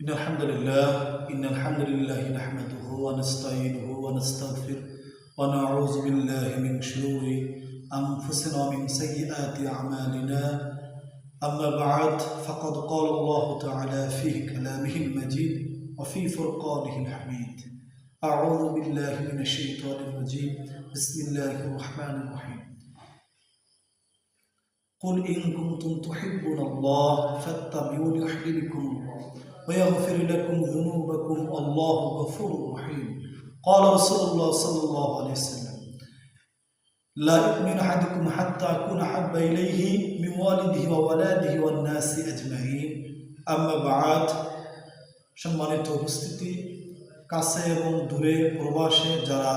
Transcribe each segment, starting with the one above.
إن الحمد لله نحمده ونستعينه ونستغفره ونعوذ بالله من شرور أنفسنا ومن سيئات أعمالنا. أما بعد فقد قال الله تعالى في كلامه المجيد وفي فرقانه الحميد. أعوذ بالله من الشيطان الرجيم. بسم الله الرحمن الرحيم. قل إن كنتم تحبون الله فاتبعوني يحببكم الله ويغفر لكم ذنوبكم الله غفور رحيم. قال رسول الله صلى الله عليه وسلم لا يؤمن أحدكم حتى أكون أحب إليه من والده وولده والناس أجمعين. أما بعد, সম্মানিত উপস্থিতি, কাছে এবং দূরে প্রবাসে যারা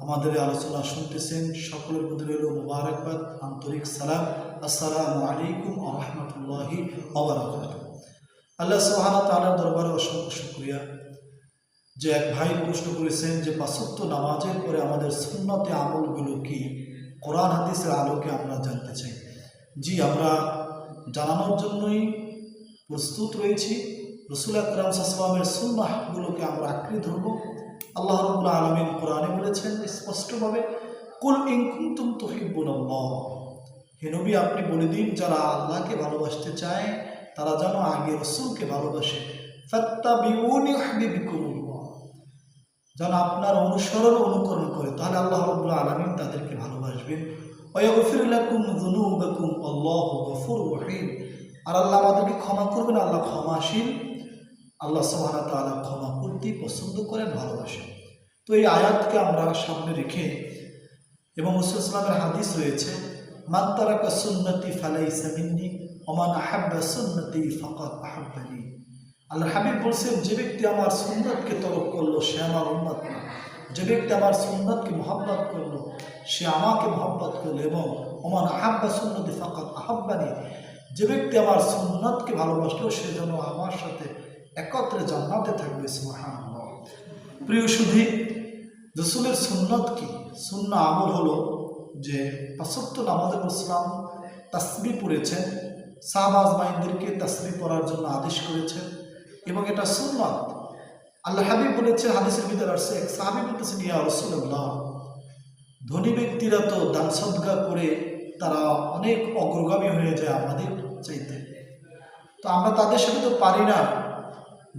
আমাদের আলোচনা শুনতেছেন সকলের প্রতি রইল মুবারকবাদ, আন্তরিক সালাম। আসসালামু আলাইকুম ওয়া রাহমাতুল্লাহি ওয়া বারাকাতুহু। আল্লাহ সুবহানাহু ওয়া তাআলার দরবারে অসংখ্য শুকরিয়া যে এক ভাই প্রশ্ন করেছেন যে পাঁচ ওয়াক্ত নামাজের পরে আমাদের সুন্নতে আমলগুলো কি, কোরআন হাদিসের আলোকে আমরা জানতে চাই। জি, আমরা জানানোর জন্যই প্রস্তুত রয়েছি। রাসূল আকরাম সাল্লাল্লাহু আলাইহি ওয়াসাল্লামের সুন্নাহগুলোকে আমরা আঁকড়ে ধরব। আল্লাহ রাব্বুল আলামিন কোরআনে বলেছেন স্পষ্টভাবে, কুল ইন কুনতুম তুহিব্বুনাল্লাহ, হে নবী আপনি বলে দিন যারা আল্লাহকে ভালোবাসতে চায় তারা যেন আগে রাসূলকে ভালোবাসে। ফাত্তাবিউনি ইউহিব্বুকুমুল্লাহ, যেন আপনার অনুকরণ করে, তাহলে আল্লাহ রাব্বুল আলামিন তাদেরকে ভালোবাসবেন। ওয়া ইয়াগফির লাকুম যুনুবাকুম আল্লাহু গফুরুর রহিম, আর আল্লাহ আমাদেরকে ক্ষমা করবেন, আল্লাহ ক্ষমাশীল। আল্লাহ সুবহানাহু ওয়া তাআলা ক্ষমা করতে পছন্দ করেন, ভালোবাসেন। তো এই আয়াতকে আমরা সামনে রেখে, এবং রাসূল সাল্লাল্লাহু আলাইহি ওয়াসাল্লামের হাদিস রয়েছে, মান তারাকা সুন্নতি ফালাইসা মিন্নি ওয়া মান আহাব্বা সুন্নতি ফাকাদ আহাব্বানি। আল্লাহ হাবিব বলছেন, যে ব্যক্তি আমার সুন্নতকে তরক করলো সে আমার উম্মত না, যে ব্যক্তি আমার সুন্নতকে মহব্বত করলো সে আমাকে মহব্বত করলো, এবং ওমান আহাব্বা সুন্নতি ফাকাদ আহাব্বানি, যে ব্যক্তি আমার সুন্নতকে ভালোবাসলো সে যেন আমার সাথে একত্রে জান্নাতে থাকবে। সুবহানাল্লাহ। প্রিয় সুধী, রাসূলের সুন্নত কি? সুন্নাহ আমল হলো যে পাঁচ ওয়াক্ত নামাজের ইসলাম তাসবিহ পড়েছেন, সাহাবা আজমাইনদেরকে তাসবিহ পড়ার জন্য আদেশ করেছেন, এবং এটা সুন্নাত। আল্লাহ হাবিব বলেছেন, হাদিসের ভিতরে আসছে, এক সাহাবী বলতেছেন, ইয়া রাসূলুল্লাহ, ধনী ব্যক্তিরা তো দান সদকা করে তারা অনেক অগ্রগামী হয়ে যায় আমাদের চাইতে, তো আমরা তাদের সাথে তো পারি না,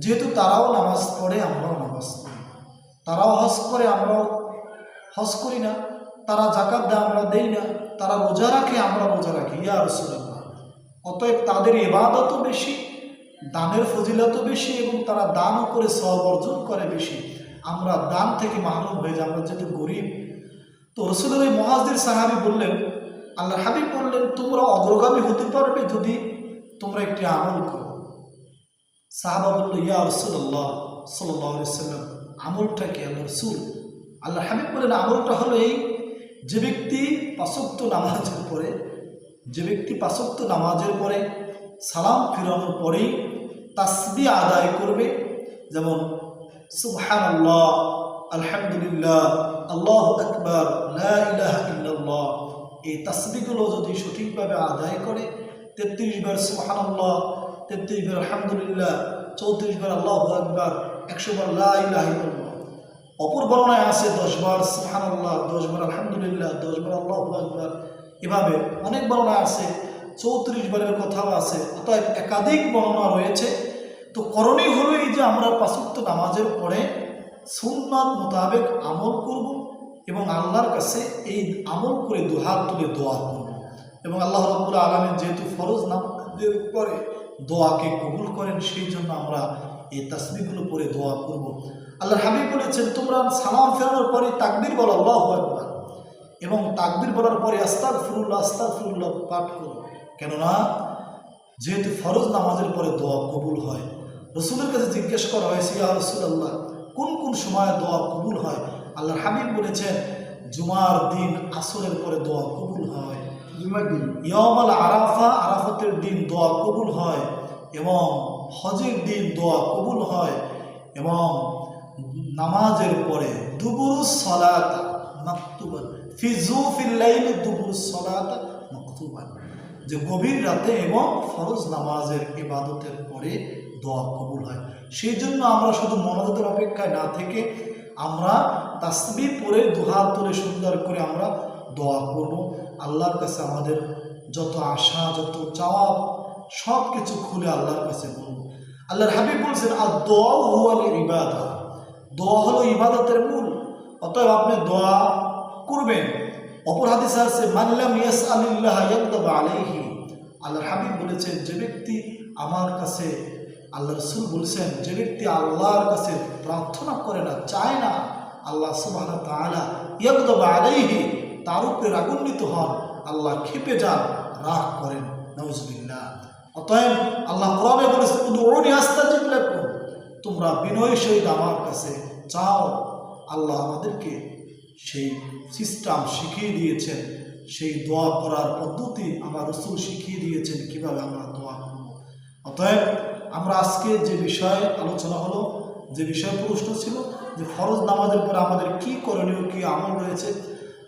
যেহেতু তারাও নামাজ পড়ে আমরাও নামাজ পড়ি, তারাও হজ করে আমরাও হজ করি না, তারা যাকাত দেয় আমরা দেই না, তারা রোজা রাখে আমরা রোজা রাখি, ইয়া রাসূলুল্লাহ, অতএব তাদের ইবাদতও বেশি, দানের ফজিলতও বেশি, এবং তারা দানও করে সওয়াব অর্জন করে বেশি, আমরা দান থেকে মাহরুম হয়ে যাই, আমরা যেহেতু গরিব। তো রাসূলের এই মুহাজির সাহাবী বললেন, আল্লাহ হাবিব বললেন, তোমরা অগ্রগামী হতে পারবে যদি তোমরা একটি আমল করো। সাহাবা বলল, ইয়া রাসূলুল্লাহ সাল্লাল্লাহু আলাইহি ওয়াসাল্লাম, আমলটা কি আল্লাহ রাসূল? আল্লাহ হাবিব বললেন, আমলটা হলো এই, যে ব্যক্তি পাঁচ ওয়াক্ত নামাজের পরে সালাম ফিরানোর পরেই তাসবিহ আদায় করবে, যেমন সুবহানাল্লাহ, আলহামদুলিল্লাহ, আল্লাহু আকবার, লা ইলাহা ইল্লাল্লাহ, এই তাসবিহগুলো যদি সঠিকভাবে আদায় করে, 33 বার সুবহানাল্লাহ, 33 বার আলহামদুলিল্লাহ, 34 বার আল্লাহু আকবার, 100 বার লা ইলাহা ইল্লাল্লাহ। অপর বর্ণনায় আছে 10 বার সুবহানাল্লাহ, 10 বার আলহামদুলিল্লাহ, 10 বার আল্লাহু আকবার, এভাবে অনেক বর্ণনা আছে, 34 বারের কথাও আছে। অতএব একাধিক বর্ণনা রয়েছে। তো করণীয় হলো এই যে আমরা পাঁচ ওয়াক্ত নামাজের পরে সুন্নাত মোতাবেক আমল করব, এবং আল্লাহর কাছে এই আমল করে দুহাত তুলে দোয়া করব, এবং আল্লাহ রাব্বুল আলামিন যেহেতু ফরজ নামাজের পরে দোয়াকে কবুল করেন, সেই জন্য আমরা এই তাসবিহগুলো পড়ে দোয়া করব। আল্লাহর হাবিব বলেছেন, তোমরা সালাম ফেরানোর পরে তাকবীর বলো আল্লাহু আকবার, এবং তাকবীর বলার পরে আস্তাগফিরুল্লাহ আস্তাগফিরুল্লাহ পাঠ করো, কেননা যেহেতু ফরজ নামাজের পরে দোয়া কবুল হয়। রাসূলের কাছে জিজ্ঞেস করা হয়েছে, ইয়া রাসূলুল্লাহ, কোন কোন সময় দোয়া কবুল হয়? আল্লাহর হাবিব বলেছেন, জুমার দিন আসরের পরে দোয়া কবুল হয়, জুমার দিন ইয়াউমুল আরাফা, আরাফাতের দিন দোয়া কবুল হয়, এবং হজের দিন দোয়া কবুল হয়, এবং নামাজের পরে দুবুরুস সালাত মাকতুবান ফি জুফিল লাইল, দুবুরুস সালাত মাকতুবান, যে গভীর রাতে এবং ফরজ নামাজের ইবাদতের পরে দোয়া কবুল হয়। সেই জন্য আমরা শুধু মোনাজাতের অপেক্ষায় না থেকে আমরা তাসবিহ পড়ে দুহাত তুলে সুন্দর করে আমরা দোয়া করব। আল্লাহর কাছে আমাদের যত আশা, যত চাওয়া, সব কিছু খুলে আল্লাহর কাছে বলবো। আল্লাহর হাবিব বলছেন, আর দোয়া হুয়াল ইবাদা, দোয়া হলো ইবাদতের মূল। অতএব আপনি দোয়া করবেন। অপর হাদিসে আছে, মাল্লাম ইয়াসআলিল্লাহ ইয়াগদাব আলাইহি। আল্লাহর হাবিব বলেছেন, যে ব্যক্তি আমার কাছে, আল্লাহ রাসূল বলছেন, যে ব্যক্তি আল্লাহর কাছে প্রার্থনা করে না, চায় না, আল্লাহ সুবহানাহু ওয়া তাআলা ইয়াগদাব আলাইহি, তার উপরে রাগান্বিত হন, আল্লাহ ক্ষেপে যান, রাগ করেন। নাউজুবিল্লাহ। অতএব আল্লাহ কোরআনে বলেছেন, উদউনি আস্তাজিব লাকুম, তোমরা বিনয়ের সহিত আমার কাছে চাও। আল্লাহ আমাদেরকে সেই সিস্টেম শিখিয়ে দিয়েছেন, সেই দোয়া করার পদ্ধতি আমার রাসূল শিখিয়ে দিয়েছেন কিভাবে আমরা দোয়া করব। অতএব আমরা আজকে যে বিষয়ে আলোচনা হলো, যে বিষয় প্রশ্ন ছিল যে ফরজ নামাজের পরে আমাদের কি করণীয়, কি আমল রয়েছে।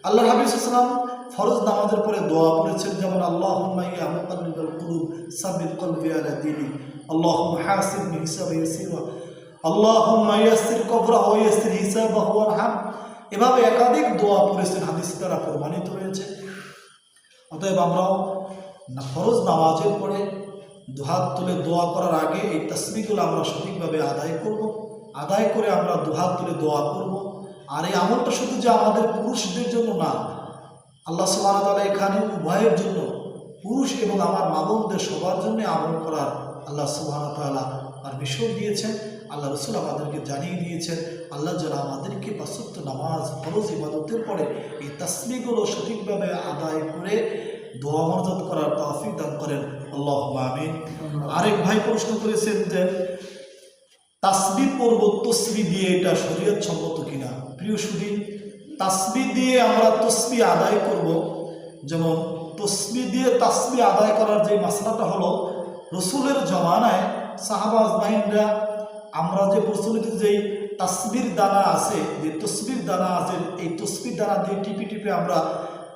আল্লাহর হাবিব সাল্লাল্লাহু আলাইহি ওয়াসাল্লাম ফরজ নামাজের পরে দোয়া করেছেন, যেমন আল্লাহুম্মা ইয়া মুকাল্লিবাল কুলুব সাব্বিত কলবি আলা দীনি, আল্লাহুম্মা হাসিবনি হিসাবান ইয়াসিরা, আল্লাহুম্মা ইয়াসসির কবরাহু ওয়া ইয়াসসির হিসাবাহু ওয়ারহাম। এভাবে একাধিক দোয়া পড়েছেন, হাদিস দ্বারা প্রমাণিত হয়েছে। অতএব আমরাও ফরজ নামাজের পরে দুহাত তুলে দোয়া করার আগে এই তাসবিহগুলো আমরা সঠিকভাবে আদায় করব। আদায় করে আমরা দুহাত তুলে দোয়া করব। আর এই আমলটা শুধু যে আমাদের পুরুষদের জন্য না, আল্লাহ সুবহানাহু ওয়া তাআলা এখানে উভয়ের জন্য, পুরুষ এবং আমার মা বোনদের সবার জন্য আমল করার আল্লাহ সুবহানাহু ওয়া তাআলা পারমিশন দিয়েছেন। আল্লাহ রাসূল আমাদেরকে জানিয়ে দিয়েছেন, আল্লাহ যারা আমাদেরকে পাঁচ ওয়াক্ত নামাজ, ফরজ ইবাদতের পরে এই তাসবিহগুলো সঠিকভাবে আদায় করে দোয়া মোনাজাত করার তৌফিক দান করেন। আল্লাহুম্মা আমিন। আরেক ভাই প্রশ্ন করেছেন যে তাসবিহ পড়ব তসবিহ দিয়ে, এটা শরীয়ত সম্মত কিনা। প্রিয় সুধী, তাসবিহ দিয়ে আমরা তসবিহ আদায় করব। যেমন তসবিহ দিয়ে তাসবিহ আদায় করার যে মাসলাটা হলো, রসুলের জমানায় সাহাবা আজমাইনরা, আমরা যে প্রচলিত যেই তাসবির দানা আছে, যে তসবির দানা আছে, এই তসবির দানা দিয়ে টিপে টিপে আমরা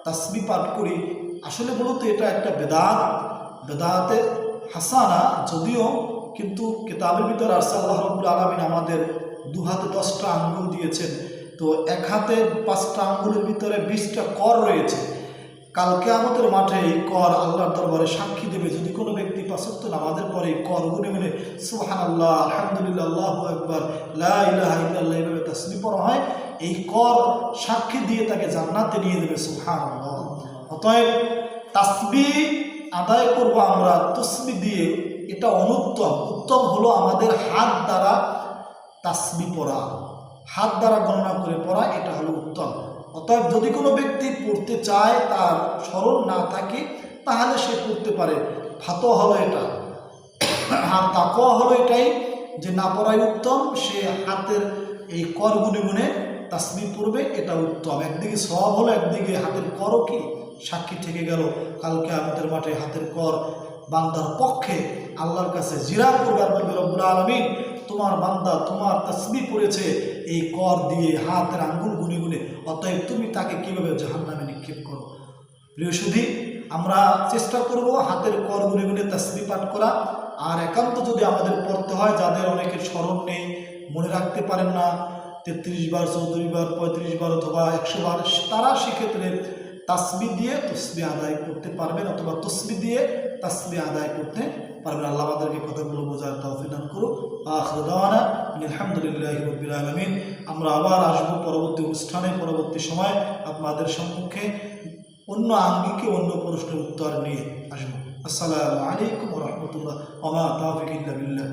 তাসবিহ পাঠ করি। আসলে মূলত এটা একটা বেদাত, বেদাতে হাসানা যদিও, কিন্তু কিতাবের ভিতর আসছে আল্লাহ রাব্বুল আলামিন আমাদের দু হাতে 10টা আঙ্গুল দিয়েছেন, তো এক হাতে 5টা আঙ্গুলের ভিতরে 20টা কর রয়েছে। কালকে আমাদের মাঠে এই কর আল্লাহর দরবারে সাক্ষী দেবে। যদি কোনো ব্যক্তি পাঁচ ওয়াক্ত নামাজের পরে এই কর গুনে গুনে সুবহানাল্লাহ, আলহামদুলিল্লাহ, আল্লাহু আকবার, লা ইলাহা ইল্লাল্লাহ এভাবে তাসবিহ পড়া হয়, এই কর সাক্ষী দিয়ে তাকে জান্নাতে নিয়ে দেবে। সুবহানাল্লাহ। অতএব তাসবিহ আদায় করব আমরা তসবিহ দিয়ে, এটা অনুত্তম। উত্তম হলো আমাদের হাত দ্বারা তাসবিহ পড়া, হাত দ্বারা গণনা করে পড়া, এটা হলো উত্তম। অতএব যদি কোনো ব্যক্তি পড়তে চায়, তার স্মরণ না থাকে, তাহলে সে পড়তে পারে। ফাতোয়া হলো এটা। আর তাকওয়া হলো এটাই যে না পড়াই উত্তম, সে হাতের এই কর গুনে গুনে তাসবিহ পড়বে, এটা উত্তম। একদিকে সওয়াব হলো, একদিকে হাতের করও কি সাক্ষী থেকে গেল। কালকে আমাদের মাঠে হাতের কর বান্দার পক্ষে আল্লাহর কাছে জিরা করবে, আর বলবে রব্বুল আলামিন, তোমার বান্দা তোমার তাসবিহ পড়েছে এই কর দিয়ে, হাতের আঙ্গুল গুনে গুনে, অতএব তুমি তাকে কিভাবে জাহান্নামে নিক্ষেপ করো। প্রিয় সুধী, আমরা চেষ্টা করব হাতের কর গুনে গুনে তাসবিহ পাঠ করা। আর একান্ত যদি আমাদের পড়তে হয়, যাদের অনেকের স্মরণ নেই, মনে রাখতে পারেন না, 33 বার, 34 বার, 35 বার অথবা 100 বার, তারা সেক্ষেত্রে তাসবিহ দিয়ে তসবিহ আদায় করতে পারবেন, অথবা তসবিহ দিয়ে তাসবিহ আদায় করতে পারবেন। আল্লাহ আমাদেরকে কথাগুলো বোঝার তৌফিক দান করুন। আখিরু দাওয়ানা আলহামদুলিল্লাহি রাব্বিল আলামিন। আমরা আবার আসবো পরবর্তী অনুষ্ঠানে, পরবর্তী সময় আপনাদের সম্মুখে অন্য আঙ্গিকে, অন্য প্রশ্নের উত্তর নিয়ে আসবো। আসসালামু আলাইকুম ওয়া রাহমাতুল্লাহ ওয়া মা তাওফিক ইল্লা বিল্লাহ।